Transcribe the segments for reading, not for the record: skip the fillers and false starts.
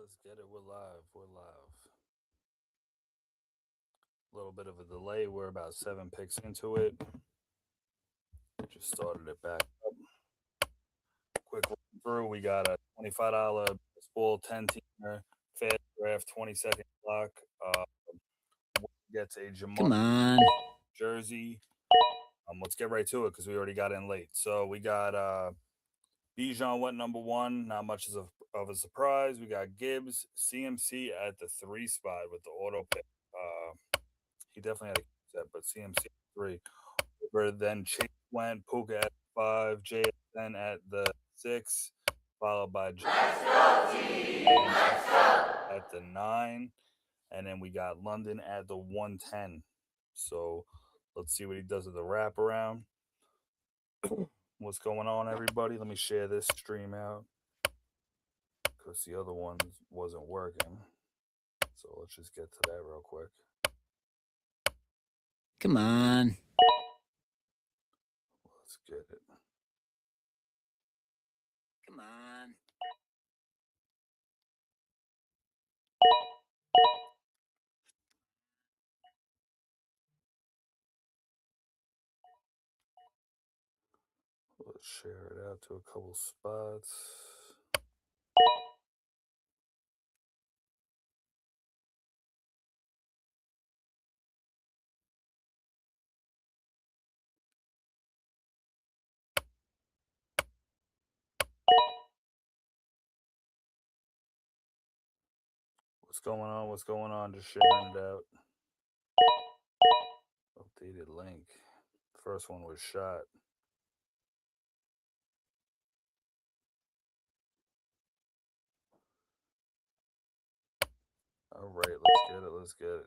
Let's get it. We're live. We're live. A little bit of a delay. We're about 7 picks into it. Just started it back up. Quick run through. We got a $25 baseball 10-teamer, fast draft, 20-second clock. Gets a Come jamarr on. jersey. Let's get right to it because we already got in late. So we got Bijan went number one. Not much of a surprise. We got Gibbs, CMC at the 3 spot with the auto pick. He definitely had a set, but CMC 3. Where then Chase went, Puka at 5, JSN at the 6, followed by at the 9, and then we got London at the 110. So let's see what he does with the wraparound. What's going on, everybody? Let me share this stream out because the other one wasn't working. So let's just get to that real quick. Come on. Let's get it. Come on. Let's share it out to a couple spots. What's going on? What's going on? Just sharing it out. Updated link. First one was shot. All right, let's get it. Let's get it.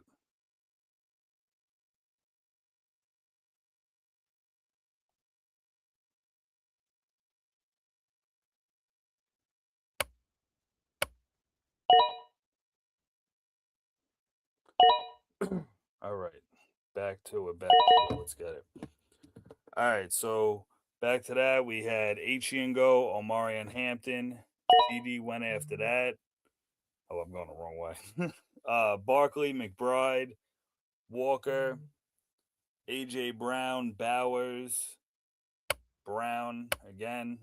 All right, back to it. Back to it. Let's get it. All right, so back to that. We had H go, Omari and Hampton. CD went after that. Oh, I'm going the wrong way. Barkley, McBride, Walker, AJ Brown, Bowers, Brown again.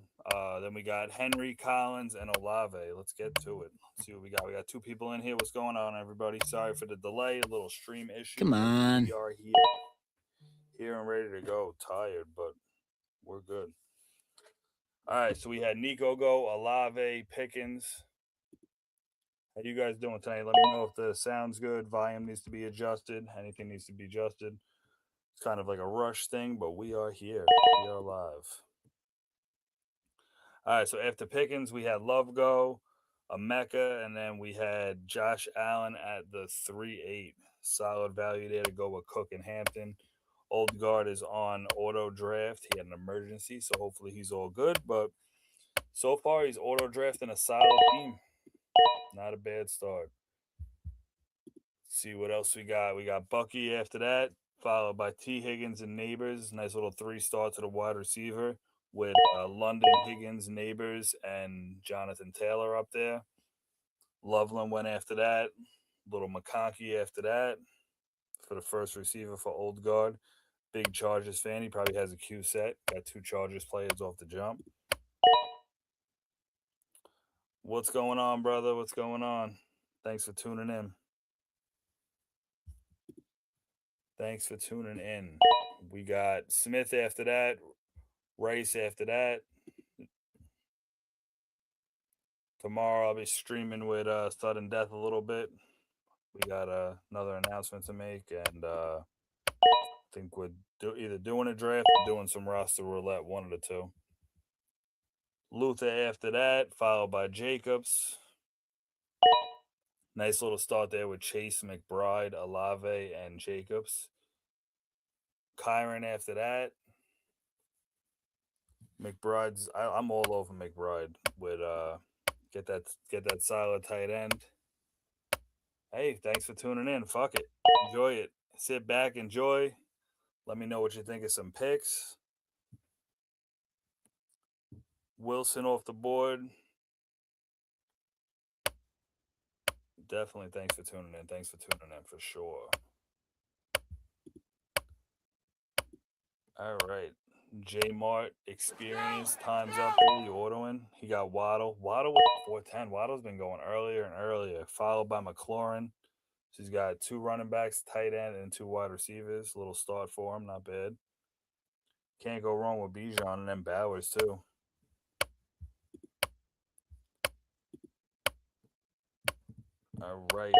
Then we got Henry, Collins, and Olave. Let's get to it. Let's see what we got. We got 2 people in here. What's going on, everybody? Sorry for the delay. A little stream issue. Come on. We are here and ready to go. Tired, but we're good. All right, so we had Nico go, Olave, Pickens. How you guys doing tonight? Let me know if the sound's good. Volume needs to be adjusted. Anything needs to be adjusted. It's kind of like a rush thing, but we are here. We are live. All right, so after Pickens, we had Love go, a Mecca, and then we had Josh Allen at the 3-8. Solid value there to go with Cook and Hampton. Old guard is on auto draft. He had an emergency, so hopefully he's all good. But so far, he's auto drafting a solid team. Not a bad start. Let's see what else we got. We got Bucky after that, followed by T. Higgins and Neighbors. Nice little 3-star to the wide receiver with London, Higgins, Neighbors, and Jonathan Taylor up there. Loveland went after that. Little McConkey after that for the first receiver for Old Guard. Big Chargers fan. He probably has a Q set. Got 2 Chargers players off the jump. What's going on, brother? What's going on? Thanks for tuning in. Thanks for tuning in. We got Smith after that, Rice after that. Tomorrow I'll be streaming with Sudden Death a little bit. We got another announcement to make, and I think we're either doing a draft or doing some roster roulette, one of the two. Luther after that, followed by Jacobs. Nice little start there with Chase, McBride, Olave, and Jacobs. Kyron after that. McBride's I'm all over McBride with get that solid tight end. Hey, thanks for tuning in. Fuck it. Enjoy it. Sit back, enjoy. Let me know what you think of some picks. Wilson off the board. Definitely. Thanks for tuning in. Thanks for tuning in for sure. All right. J Mart experience time's up here. You autoing? He got Waddle. Waddle with 410. Waddle's been going earlier and earlier, followed by McLaurin. She's got two running backs, tight end, and two wide receivers. Little start for him, not bad. Can't go wrong with Bijan and then Bowers too. All right,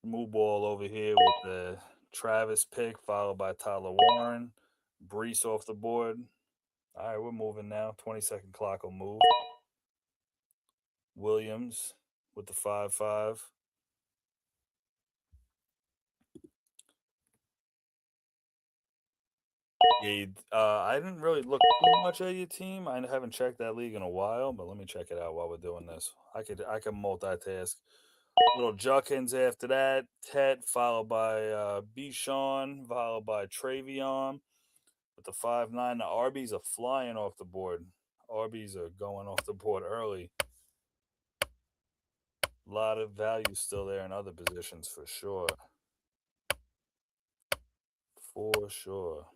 move ball over here with the Travis pick, followed by Tyler Warren. Brees off the board. All right, we're moving now. 20-second clock will move. Williams with the 5-5. Yeah, I didn't really look too much at your team. I haven't checked that league in a while, but let me check it out while we're doing this. I can multitask. Little Juckins after that. Tet followed by Bichon, followed by Travion with the 5-9. The Arby's are flying off the board. Arby's are going off the board early. A lot of value still there in other positions for sure. For sure.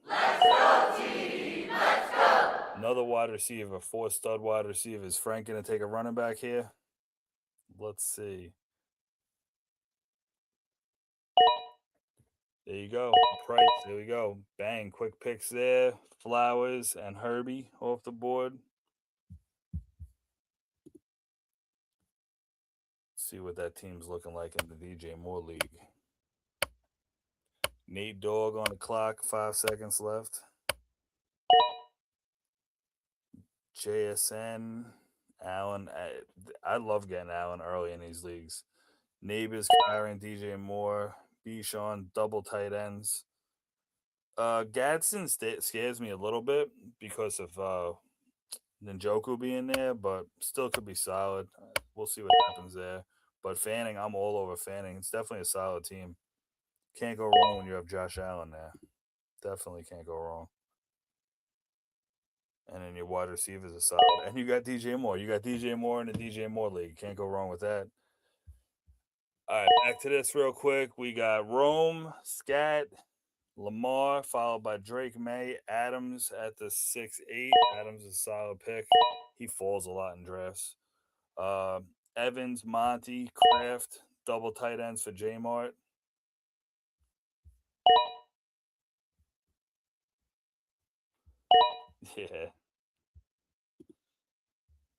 Another wide receiver, four stud wide receivers. Frank gonna take a running back here. Let's see. There you go. Price. There we go. Bang. Quick picks there. Flowers and Herbie off the board. See what that team's looking like in the DJ Moore League. Nate Dogg on the clock. 5 seconds left. JSN. Allen. I love getting Allen early in these leagues. Neighbors, Kyron, DJ Moore, Bichon, double tight ends. Gadsden scares me a little bit because of Njoku being there, but still could be solid. We'll see what happens there. But Fanning, I'm all over Fanning. It's definitely a solid team. Can't go wrong when you have Josh Allen there. Definitely can't go wrong. And then your wide receivers are solid. And you got DJ Moore. You got DJ Moore in the DJ Moore league. Can't go wrong with that. All right, back to this real quick. We got Rome, Scat, Lamar, followed by Drake May, Adams at the 6-8. Adams is a solid pick. He falls a lot in drafts. Uh, Evans, Monty, Kraft, double tight ends for J Mart. Yeah.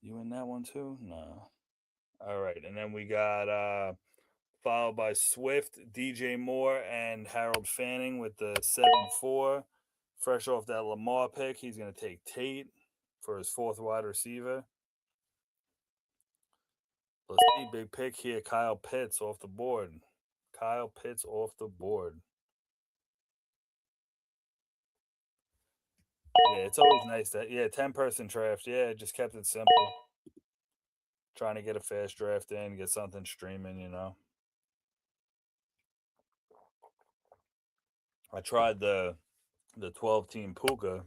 You in that one too? No. All right. And then we got followed by Swift, DJ Moore, and Harold Fanning with the 7-4. Fresh off that Lamar pick, he's going to take Tate for his fourth wide receiver. Let's see, big pick here. Kyle Pitts off the board. Kyle Pitts off the board. Yeah, it's always nice that 10-person draft. Yeah, just kept it simple. Trying to get a fast draft in, get something streaming. I tried the 12-team Puka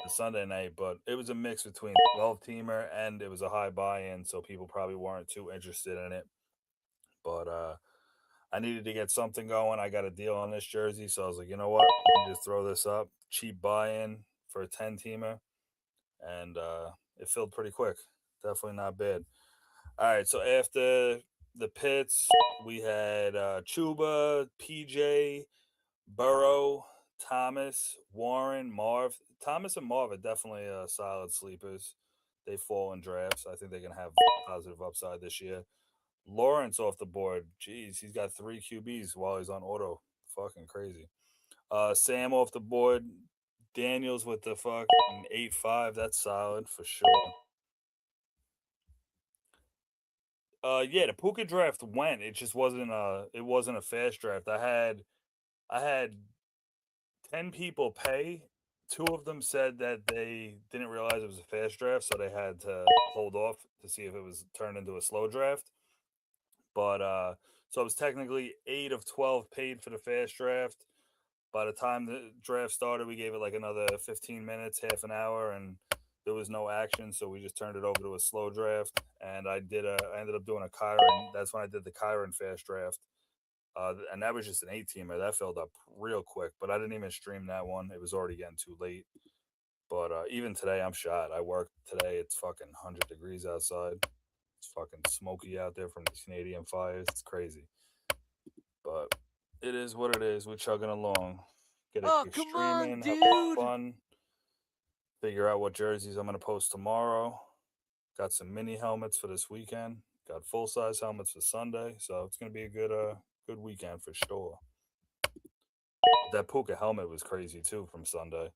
the Sunday night, but it was a mix between 12-teamer and it was a high buy-in, so people probably weren't too interested in it. But I needed to get something going. I got a deal on this jersey, so I was like, you know what? Let me just throw this up. Cheap buy-in for a 10-teamer, and it filled pretty quick. Definitely not bad. All right, so after the pits, we had Chuba, PJ, Burrow, Thomas, Warren, Marv. Thomas and Marv are definitely solid sleepers. They fall in drafts. I think they can have positive upside this year. Lawrence off the board. Jeez, he's got three QBs while he's on auto. Fucking crazy. Sam off the board. Daniels with the fucking 8-5. That's solid for sure. Yeah, the Puka draft went. It just wasn't a fast draft. I had 10 people pay. Two of them said that they didn't realize it was a fast draft, so they had to hold off to see if it was turned into a slow draft. But so it was technically 8 of 12 paid for the fast draft. By the time the draft started, we gave it like another 15 minutes, half an hour, and there was no action, so we just turned it over to a slow draft. And I ended up doing a Kyron. That's when I did the Kyron fast draft. And that was just an 8 teamer. That filled up real quick, but I didn't even stream that one. It was already getting too late. But even today, I'm shot. I worked today. It's fucking 100 degrees outside. It's fucking smoky out there from the Canadian fires. It's crazy. But it is what it is. We're chugging along. Get a Oh, good come stream on, in, have some dude. fun, figure out what jerseys I'm going to post tomorrow. Got some mini helmets for this weekend. Got full size helmets for Sunday. So it's going to be a good weekend for sure. That Puka helmet was crazy too from Sunday.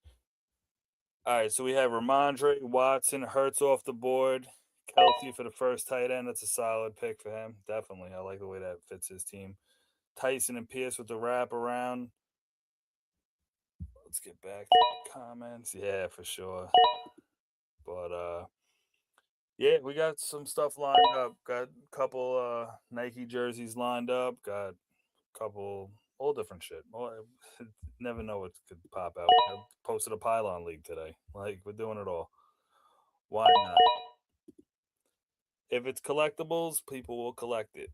All right, so we have Ramondre, Watson, Hurts off the board. Kelsey for the first tight end. That's a solid pick for him. Definitely. I like the way that fits his team. Tyson and Pierce with the wraparound. Let's get back to the comments. Yeah, for sure. But yeah, we got some stuff lined up. Got a couple Nike jerseys lined up. Got a couple all different shit. Well, never know what could pop out. I posted a pylon league today. Like we're doing it all. Why not? If it's collectibles, people will collect it.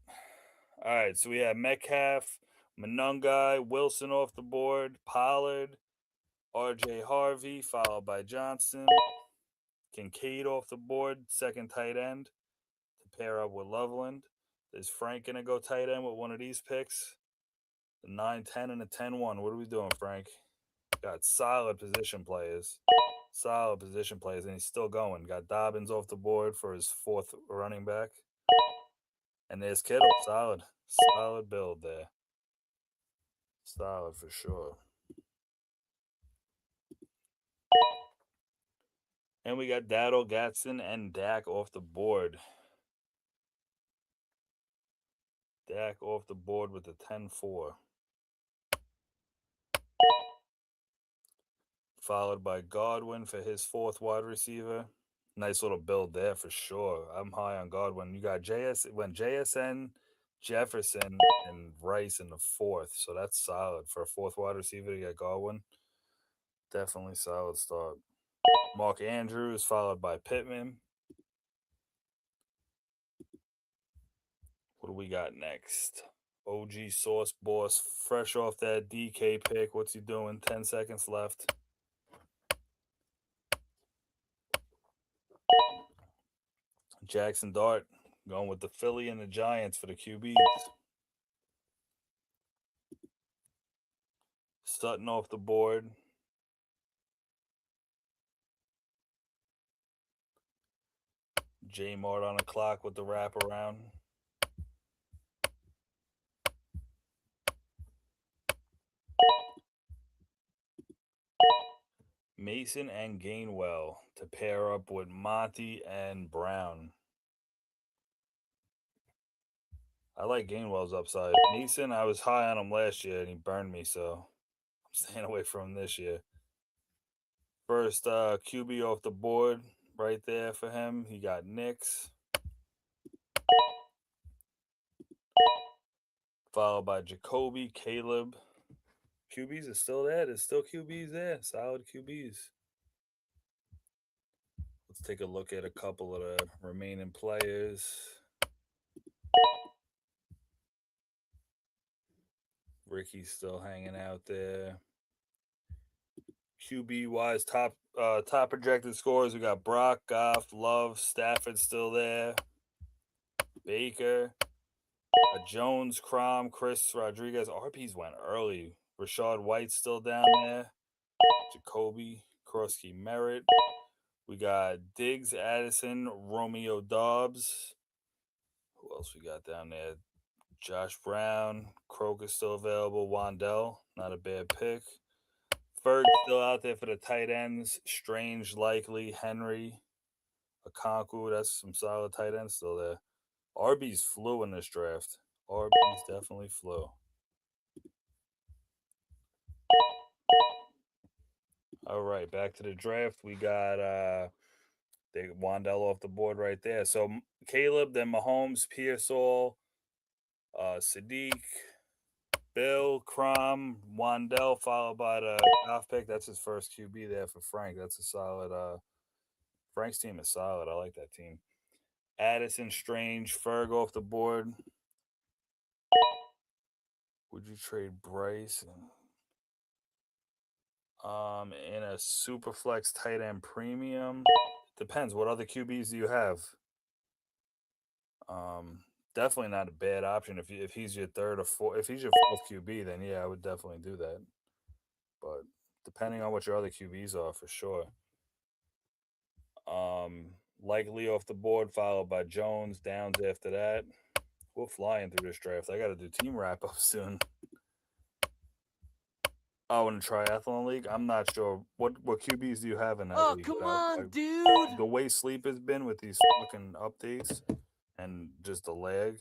All right, so we have Metcalf, Monungai, Wilson off the board, Pollard, RJ Harvey, followed by Johnson, Kincaid off the board, second tight end to pair up with Loveland. Is Frank going to go tight end with one of these picks? The 9-10 and the 10-1. What are we doing, Frank? Got solid position players. Solid position players, and he's still going. Got Dobbins off the board for his fourth running back. And there's Kittle. Solid. Solid build there. Solid for sure. And we got Daddle, Gatson, and Dak off the board. Dak off the board with the 10-4. Followed by Godwin for his fourth wide receiver. Nice little build there for sure. I'm high on Godwin. You got JSN, Jefferson, and Rice in the fourth. So that's solid. For a fourth wide receiver to get Godwin. Definitely solid start. Mark Andrews followed by Pittman. What do we got next? OG Sauce Boss, fresh off that DK pick. What's he doing? 10 seconds left. Jackson Dart going with the Philly and the Giants for the QBs. Sutton off the board. J Mart on the clock with the wraparound. Mason and Gainwell to pair up with Monty and Brown. I like Gainwell's upside. Mason, I was high on him last year and he burned me, so I'm staying away from him this year. First QB off the board right there for him. He got Knicks. Followed by Jacoby, Caleb. QBs are still there. There's still QBs there. Solid QBs. Let's take a look at a couple of the remaining players. Ricky's still hanging out there. QB wise, top projected scores. We got Brock, Goff, Love, Stafford still there. Baker, Jones, Crom, Chris Rodriguez. RPs went early. Rashad White still down there. Jacoby, Krosky Merritt. We got Diggs, Addison, Romeo Dobbs. Who else we got down there? Josh Brown, Croker's still available. Wandell, not a bad pick. Ferg still out there for the tight ends. Strange, Likely, Henry, Okonkwo. That's some solid tight ends still there. RB's flew in this draft. RB's definitely flew. All right, back to the draft. We got they Wandell off the board right there. So Caleb, then Mahomes, Pearsall, Sadiq, Bill, Crom, Wandell, followed by the Goff pick. That's his first QB there for Frank. That's a Frank's team is solid. I like that team. Addison, Strange, Ferg off the board. Would you trade Bryce? In a super flex tight end premium. Depends. What other QBs do you have? Um, Definitely not a bad option if he's your third or fourth. If he's your fourth QB, then yeah, I would definitely do that. But depending on what your other QBs are, for sure. Likely off the board, followed by Jones. Downs after that. We're flying through this draft. I got to do team wrap up soon. Oh, in the triathlon league, I'm not sure what QBs do you have in that Oh, league. come But on, dude. the way sleep has been with these fucking updates and just the lag,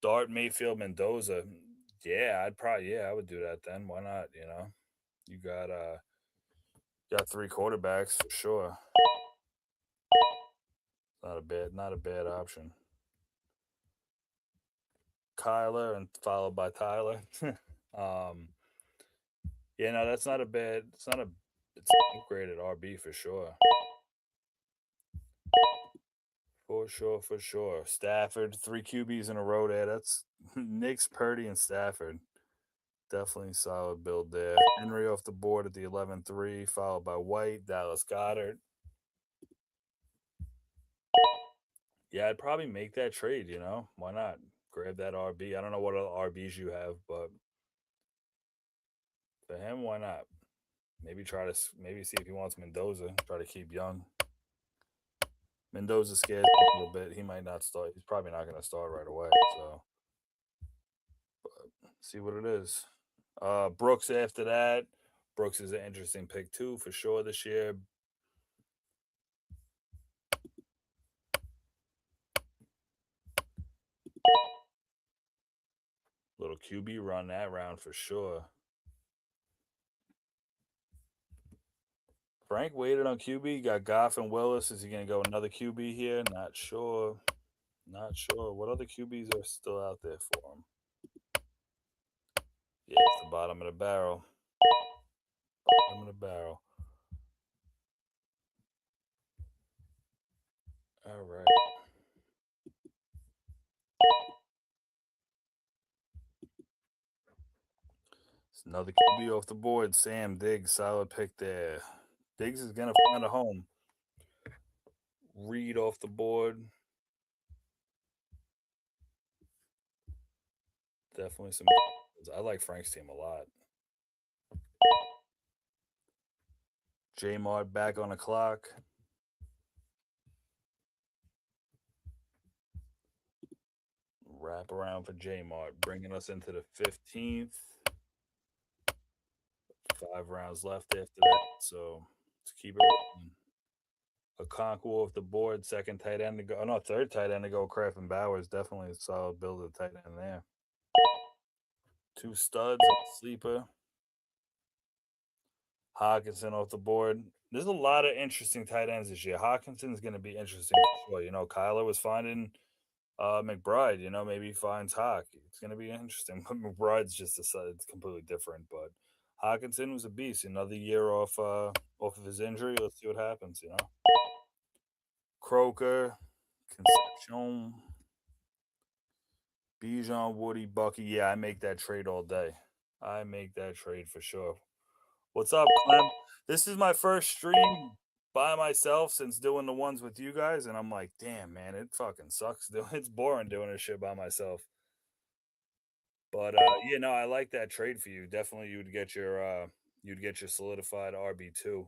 Dart, Mayfield, Mendoza. Yeah, I would do that then. Why not? You got three quarterbacks for sure. Not a bad option. Kyler and followed by Tyler. um, yeah, no, that's not a bad. It's an upgraded RB for sure. For sure. Stafford, three QBs in a row there. That's Knicks, Purdy, and Stafford. Definitely solid build there. Henry off the board at the 11-3, followed by White, Dallas Goddard. Yeah, I'd probably make that trade. Why not? Grab that RB. I don't know what other RBs you have, but for him, why not? Maybe see if he wants Mendoza. Try to keep Young. Mendoza scares me a little bit. He might not start. He's probably not going to start right away. So, see what it is. Brooks after that. Brooks is an interesting pick too, for sure this year. Little QB run that round for sure. Frank waited on QB. Got Goff and Willis. Is he going to go another QB here? Not sure. Not sure. What other QBs are still out there for him? Yeah, it's the bottom of the barrel. Bottom of the barrel. All right. It's another QB off the board. Sam Diggs, solid pick there. Diggs is going to find a home. Reed off the board. Definitely some. I like Frank's team a lot. Jamarr back on the clock. Wrap around for Jamarr, bringing us into the 15th. 5 rounds left after that, so let's keep it rolling. A Okonkwo off the board, second tight end to go. Oh no, third tight end to go. Kraft and Bowers, definitely a solid build of tight end there. Two studs, sleeper. Hawkinson off the board. There's a lot of interesting tight ends this year. Hawkinson's going to be interesting for sure. Kyler was finding McBride. Maybe he finds Hawk. It's going to be interesting. But McBride's just it's completely different. But Hawkinson was a beast. Another year off of his injury. Let's see what happens. Croker, Concepcion, Bijan, Woody, Bucky. Yeah, I make that trade all day. I make that trade for sure. What's up, Clem? This is my first stream by myself since doing the ones with you guys, and I'm like, damn, man, it fucking sucks. It's boring doing this shit by myself. But I like that trade for you. Definitely, you'd get your solidified RB2.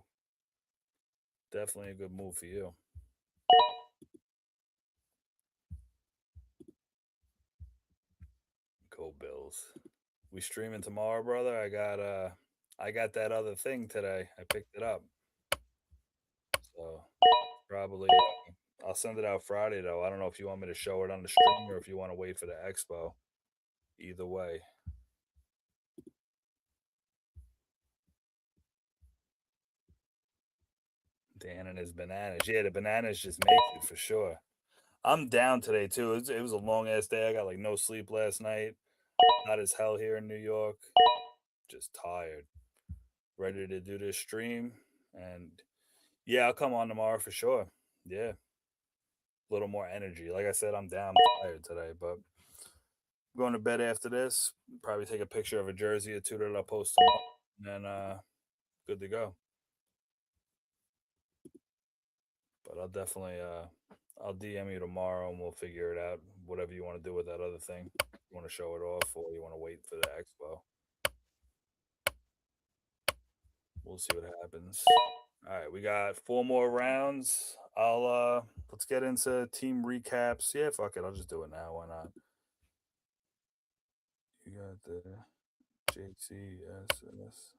Definitely a good move for you. Go Bills. We streaming tomorrow, brother. I got that other thing today. I picked it up. So probably I'll send it out Friday though. I don't know if you want me to show it on the stream or if you want to wait for the expo. Either way. Dan and his bananas. Yeah, the bananas just make it for sure. I'm down today too. It was a long ass day. I got like no sleep last night. Hot as hell here in New York. Just tired. Ready to do this stream. And Yeah, I'll come on tomorrow for sure. Yeah, a little more energy. Like I said, I'm down. I'm tired today, but I'm going to bed after this. Probably take a picture of a jersey or two that I'll post tomorrow, and good to go. But I'll DM you tomorrow and we'll figure it out. Whatever you want to do with that other thing. You want to show it off or you want to wait for the expo? We'll see what happens. All right, we got four more rounds. I'll let's get into team recaps. Yeah, fuck it. I'll just do it now. Why not? You got the JCSS.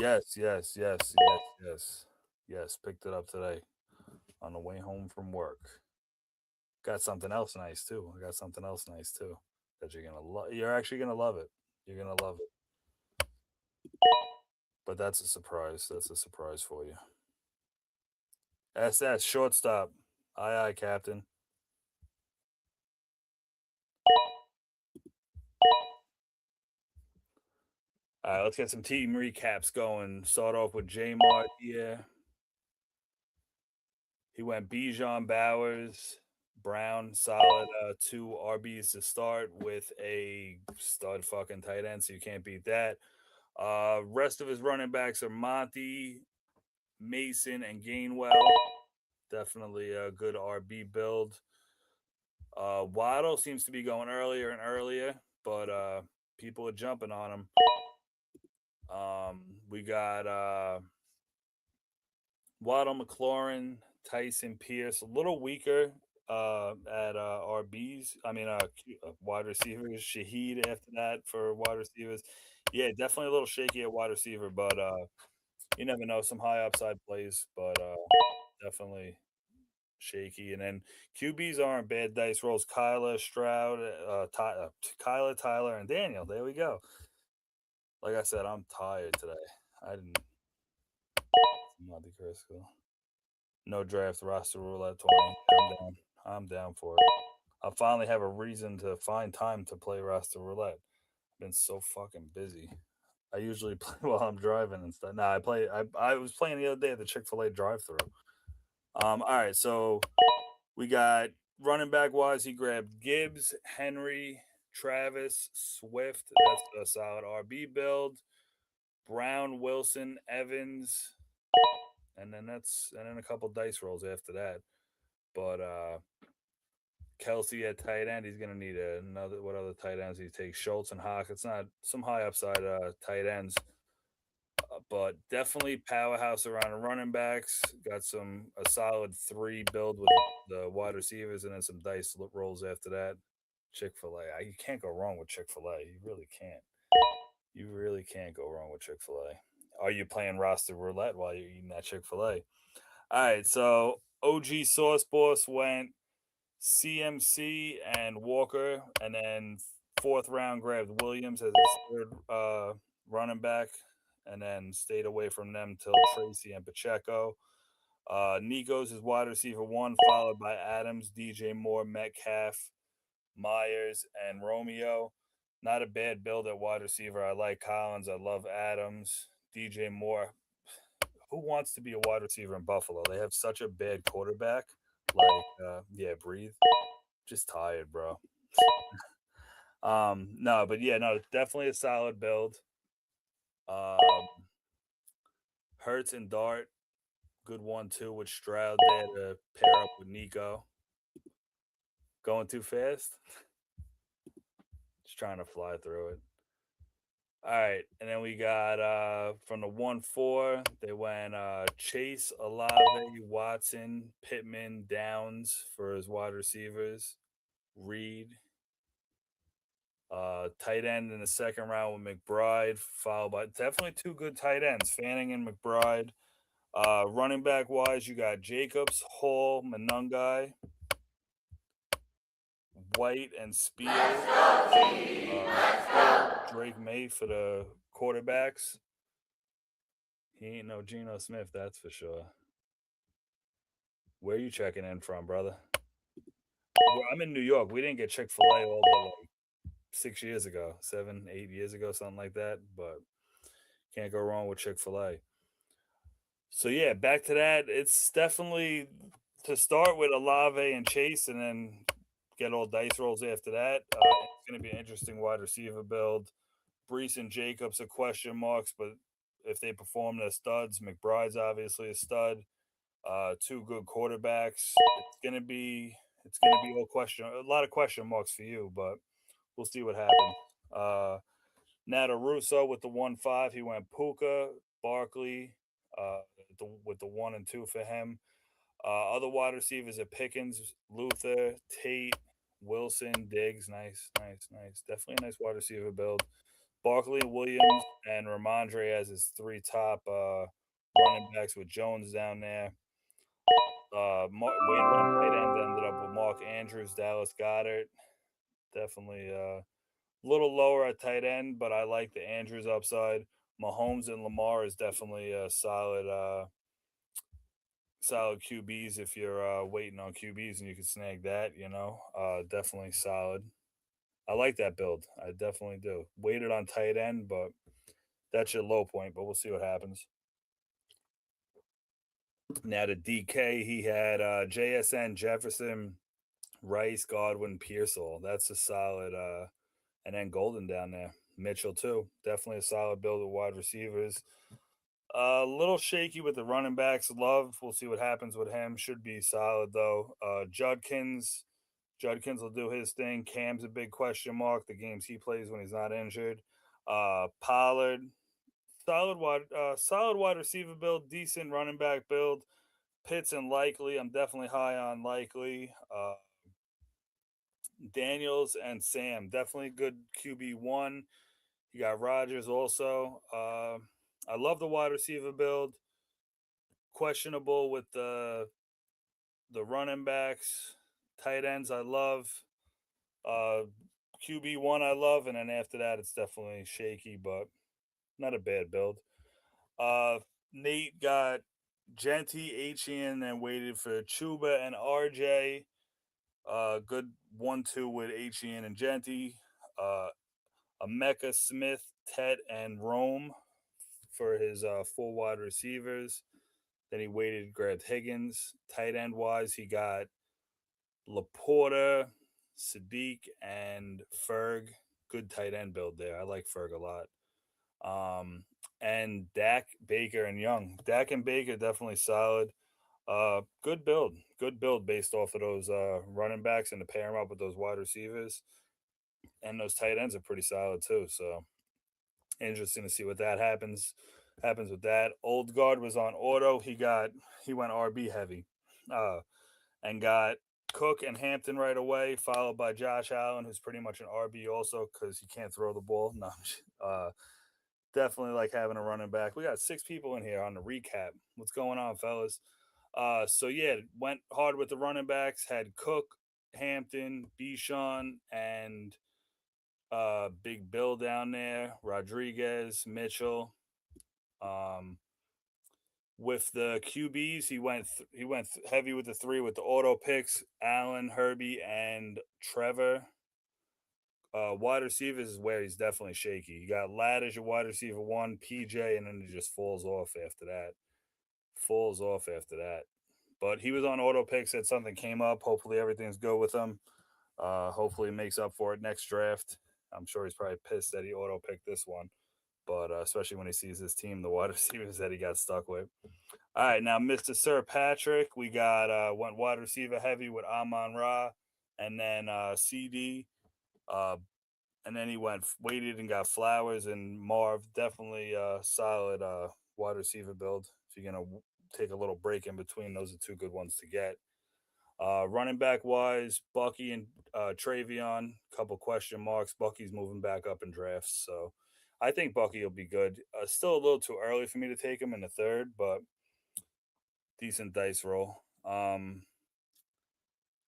Yes, yes, yes, yes, yes. Yes, picked it up today on the way home from work. Got something else nice too. I got something else nice too that you're gonna love. You're actually gonna love it. You're gonna love it. But that's a surprise. That's a surprise for you. SS shortstop. Aye, aye, Captain. All right, let's get some team recaps going. Start off with Jamarr here. He went Bijan, Bowers, Brown, solid two RBs to start with a stud fucking tight end, so you can't beat that. Rest of his running backs are Monty, Mason, and Gainwell. Definitely a good RB build. Waddle seems to be going earlier and earlier, but people are jumping on him. We got Waddle, McLaurin, Tyson, Pierce, a little weaker at RBs. I mean, wide receivers. Shaheed after that for wide receivers. Yeah, definitely a little shaky at wide receiver, but you never know. Some high upside plays, but definitely shaky. And then QBs aren't bad dice rolls. Kyler, Stroud, Kyler, Tyler, and Daniel. There we go. Like I said, I'm tired today. I didn't. Monte Cristo. No draft roster rule at 20. I'm down. I'm down for it. I finally have a reason to find time to play roster roulette. I've been so fucking busy. I usually play while I'm driving and stuff. Nah, I play. I was playing the other day at the Chick-fil-A drive-through. All right, so we got running back wise. He grabbed Gibbs, Henry, Travis, Swift. That's a solid RB build. Brown, Wilson, Evans, and then a couple dice rolls after that. But Kelsey at tight end, he's gonna need another. What other tight ends he takes? Schultz and Hawk. It's not some high upside tight ends, but definitely powerhouse around the running backs. Got a solid three build with the wide receivers, and then some dice rolls after that. Chick-fil-A. You can't go wrong with Chick-fil-A. You really can't. You really can't go wrong with Chick-fil-A. Are you playing roster roulette while you're eating that Chick-fil-A? All right, so OG Sauce Boss went CMC and Walker, and then fourth round grabbed Williams as his third running back, and then stayed away from them till Tracy and Pacheco. Nico's his wide receiver one, followed by Adams, DJ Moore, Metcalf, Myers, and Romeo. Not a bad build at wide receiver. I like Collins. I love Adams. DJ Moore. Who wants to be a wide receiver in Buffalo? They have such a bad quarterback. Like, yeah, breathe. Just tired, bro. No, but yeah, no, definitely a solid build. Um, Hertz and Dart, good one too with Stroud there to pair up with Nico. Going too fast? Just trying to fly through it. All right, and then we got from the 1-4, they went Chase, Olave, Watson, Pittman, Downs for his wide receivers, Reed. Tight end in the second round with McBride, followed by definitely two good tight ends, Fanning and McBride. Running back wise, you got Jacobs, Hall, Monungai, White, and Spears. Drake May for the quarterbacks. He ain't no Geno Smith, that's for sure. Where you checking in from, brother? Well, I'm in New York. We didn't get Chick-fil-A all but like 6 years ago, 7, 8 years ago, something like that. But can't go wrong with Chick-fil-A. So yeah, back to that. It's definitely to start with Olave and Chase, and then get all dice rolls after that. It's going to be an interesting wide receiver build. Brees and Jacobs are question marks, but if they perform, they're studs. McBride's obviously a stud. Two good quarterbacks. It's gonna be a lot of question marks for you, but we'll see what happens. Uh, Nata Russo with the 1-5. He went Puka, Barkley, with the 1 and 2 for him. Other wide receivers are Pickens, Luther, Tate, Wilson, Diggs. Nice, nice, nice. Definitely a nice wide receiver build. Barkley, Williams, and Ramondre as his three top running backs with Jones down there. Waited on tight ends, ended up with Mark Andrews, Dallas Goddard. Definitely a little lower at tight end, but I like the Andrews upside. Mahomes and Lamar is definitely a solid QBs if you're waiting on QBs and you can snag that. Definitely solid. I like that build. I definitely do. Waited on tight end, but that's your low point. But we'll see what happens. Now to DK, he had JSN, Jefferson, Rice, Godwin, Pearsall. That's a solid. And then Golden down there. Mitchell too. Definitely a solid build of wide receivers. A little shaky with the running backs. Love. We'll see what happens with him. Should be solid though. Judkins. Judkins will do his thing. Cam's a big question mark. The games he plays when he's not injured. Pollard. Solid wide receiver build. Decent running back build. Pitts and Likely. I'm definitely high on Likely. Daniels and Sam. Definitely good QB1. You got Rogers also. I love the wide receiver build. Questionable with the running backs, tight ends. I love uh, QB1. I love, and then after that, it's definitely shaky, but not a bad build. Uh, Nate got Genty, Achian, and waited for Chuba and RJ. Good 1-2 with Achian and Genty. Uh, Emeka Smith, Tet, and Rome for his full wide receivers. Then he waited, grabbed Higgins. Tight end wise, he got Laporta, Sadiq, and Ferg. Good tight end build there. I like Ferg a lot. And Dak, Baker, and Young. Dak and Baker definitely solid. Good build. Good build based off of those running backs and to pair them up with those wide receivers. And those tight ends are pretty solid too. So interesting to see what that happens with that. Old guard was on auto. He went RB heavy, uh, and got Cook and Hampton right away, followed by Josh Allen, who's pretty much an RB also because he can't throw the ball. No, definitely like having a running back. We got 6 people in here on the recap. What's going on, fellas? So yeah, went hard with the running backs. Had Cook, Hampton, Bichon, and Big Bill down there, Rodriguez, Mitchell. Um, with the QBs, he went heavy with the three with the auto picks: Allen, Herbie, and Trevor. Wide receivers is where he's definitely shaky. You got Ladd as your wide receiver one, PJ, and then it just falls off after that. Falls off after that. But he was on auto picks. Said something came up. Hopefully everything's good with him. Hopefully he makes up for it next draft. I'm sure he's probably pissed that he auto picked this one, but especially when he sees his team, the wide receivers that he got stuck with. All right, now Mr. Sir Patrick, we got went wide receiver heavy with Amon Ra, and then CD, uh, and then he waited and got Flowers and Marv. Definitely solid wide receiver build. If you're gonna take a little break in between, those are two good ones to get. Running back wise, Bucky and Travion, couple question marks. Bucky's moving back up in drafts, so I think Bucky will be good. Still a little too early for me to take him in the third, but decent dice roll.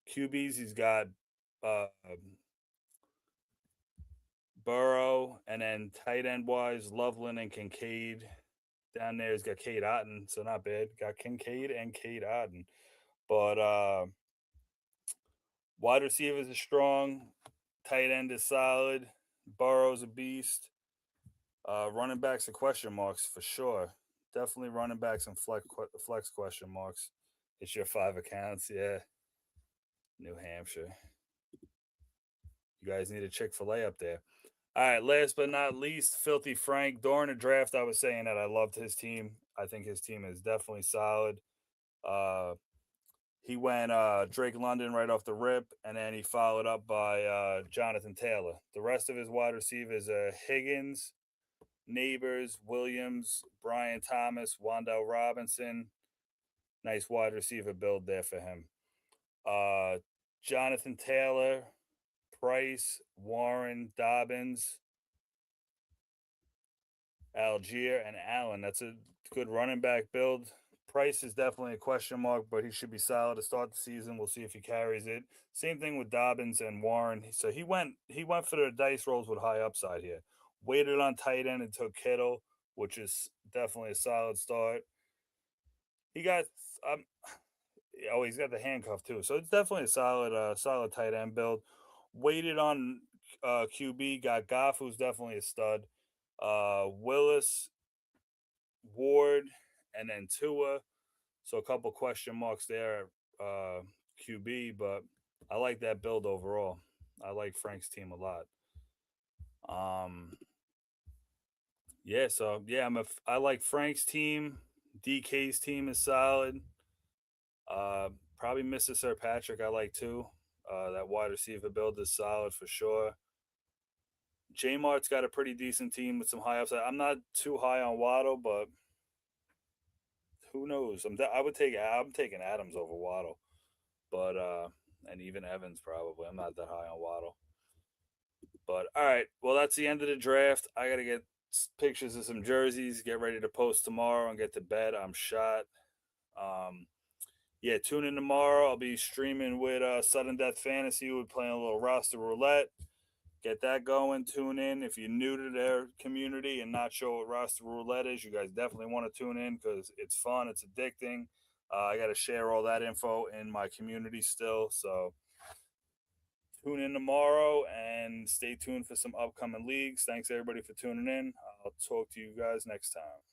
QBs, he's got uh, Burrow, and then tight end wise, Loveland and Kincaid. Down there, he's got Cade Otton, so not bad. Got Kincaid and Cade Otton, but wide receivers are strong. Tight end is solid. Burrow's a beast. Running backs are question marks for sure. Definitely running back some flex question marks. It's your five accounts, yeah. New Hampshire. You guys need a Chick-fil-A up there. All right, last but not least, Filthy Frank. During the draft, I was saying that I loved his team. I think his team is definitely solid. Uh, he went Drake London right off the rip, and then he followed up by Jonathan Taylor. The rest of his wide receivers are Higgins, Neighbors, Williams, Brian Thomas, Wandell Robinson. Nice wide receiver build there for him. Uh, Jonathan Taylor, Price, Warren, Dobbins, Algier, and Allen. That's a good running back build. Price is definitely a question mark, but he should be solid to start the season. We'll see if he carries it. Same thing with Dobbins and Warren. So he went for the dice rolls with high upside here. Waited on tight end and took Kittle, which is definitely a solid start. He got um oh, he's got the handcuff too. So it's definitely a solid tight end build. Waited on QB, got Goff, who's definitely a stud. Willis, Ward, and then Tua. So a couple question marks there, QB, but I like that build overall. I like Frank's team a lot. Um, yeah, so yeah, I like Frank's team. DK's team is solid. Probably Mr. Sir Patrick I like too. That wide receiver build is solid for sure. Jamart's got a pretty decent team with some high upside. I'm not too high on Waddle, but who knows? I'm taking Adams over Waddle, but and even Evans probably. I'm not that high on Waddle. But all right, well that's the end of the draft. I gotta get pictures of some jerseys, get ready to post tomorrow, and get to bed. I'm shot. Um, yeah, tune in tomorrow. I'll be streaming with Sudden Death Fantasy. We're playing a little roster roulette. Get that going. Tune in. If you're new to their community and not sure what roster roulette is, you guys definitely want to tune in because it's fun. It's addicting. I got to share all that info in my community still. So tune in tomorrow and stay tuned for some upcoming leagues. Thanks everybody for tuning in. I'll talk to you guys next time.